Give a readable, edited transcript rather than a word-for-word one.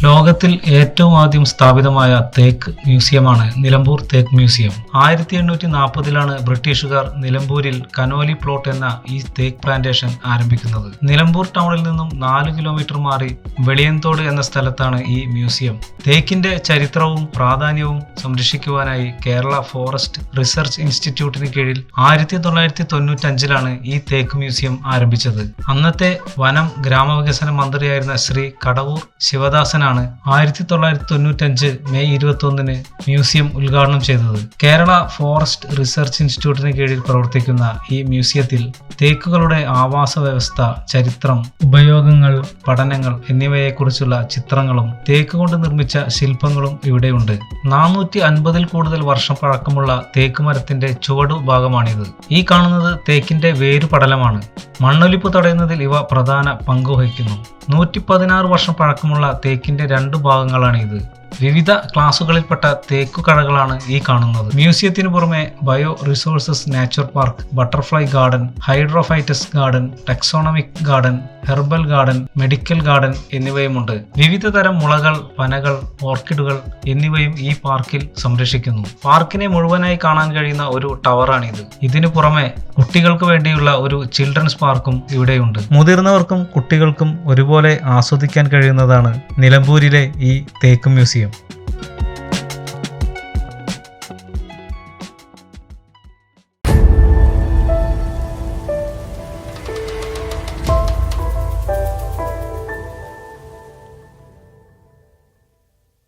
ലോകത്തിൽ ഏറ്റവും ആദ്യം സ്ഥാപിതമായ തേക്ക് മ്യൂസിയമാണ് നിലമ്പൂർ തേക്ക് മ്യൂസിയം. 1840 ബ്രിട്ടീഷുകാർ നിലമ്പൂരിൽ കനോലി പ്ലോട്ട് എന്ന ഈ തേക്ക് പ്ലാന്റേഷൻ ആരംഭിക്കുന്നത്. നിലമ്പൂർ ടൗണിൽ നിന്നും 4 കിലോമീറ്റർ മാറി വെളിയൻതോട് എന്ന സ്ഥലത്താണ് ഈ മ്യൂസിയം. തേക്കിന്റെ ചരിത്രവും പ്രാധാന്യവും സംരക്ഷിക്കുവാനായി കേരള ഫോറസ്റ്റ് റിസർച്ച് ഇൻസ്റ്റിറ്റ്യൂട്ടിന് കീഴിൽ 1995 ഈ തേക്ക് മ്യൂസിയം ആരംഭിച്ചത്. അന്നത്തെ വനം ഗ്രാമവികസന മന്ത്രിയായിരുന്ന ശ്രീ കടവൂർ ശിവദാസനാണ് 1995 മെയ് 21 മ്യൂസിയം ഉദ്ഘാടനം ചെയ്തത്. കേരള ഫോറസ്റ്റ് റിസർച്ച് ഇൻസ്റ്റിറ്റ്യൂട്ടിന് കീഴിൽ പ്രവർത്തിക്കുന്ന ഈ മ്യൂസിയത്തിൽ തേക്കുകളുടെ ആവാസ വ്യവസ്ഥ, ചരിത്രം, ഉപയോഗങ്ങൾ, പഠനങ്ങൾ എന്നിവയെക്കുറിച്ചുള്ള ചിത്രങ്ങളും തേക്ക് കൊണ്ട് നിർമ്മിച്ച ശില്പങ്ങളും ഇവിടെയുണ്ട്. 450 കൂടുതൽ വർഷം പഴക്കമുള്ള തേക്ക് മരത്തിന്റെ ചുവടു ഭാഗമാണിത്. ഈ കാണുന്നത് തേക്കിന്റെ വേരുപടലമാണ്. മണ്ണൊലിപ്പ് തടയുന്നതിൽ ഇവ പ്രധാന പങ്കുവഹിക്കുന്നു. 116 വർഷം പഴക്കമുള്ള തേക്കിന്റെ 2 ഭാഗങ്ങളാണ് ഇത്. വിവിധ ക്ലാസുകളിൽപ്പെട്ട തേക്കുകടകളാണ് ഈ കാണുന്നത്. മ്യൂസിയത്തിനു പുറമെ bio resources natural park, butterfly garden, hydrophytes garden, taxonomic garden, herbal garden, medical garden എന്നിവയുമുണ്ട്. വിവിധ തരം മുളകൾ, പനകൾ, ഓർക്കിഡുകൾ എന്നിവയും ഈ പാർക്കിൽ സംരക്ഷിക്കുന്നു. പാർക്കിനെ മുഴുവനായി കാണാൻ കഴിയുന്ന ഒരു ടവറാണിത്. ഇതിനു പുറമെ കുട്ടികൾക്ക് വേണ്ടിയുള്ള ഒരു ചിൽഡ്രൻസ് പാർക്കും ഇവിടെയുണ്ട്. മുതിർന്നവർക്കും കുട്ടികൾക്കും ഒരുപോലെ ആസ്വദിക്കാൻ കഴിയുന്നതാണ് നിലമ്പൂരിലെ ഈ തേക്ക് മ്യൂസിയം.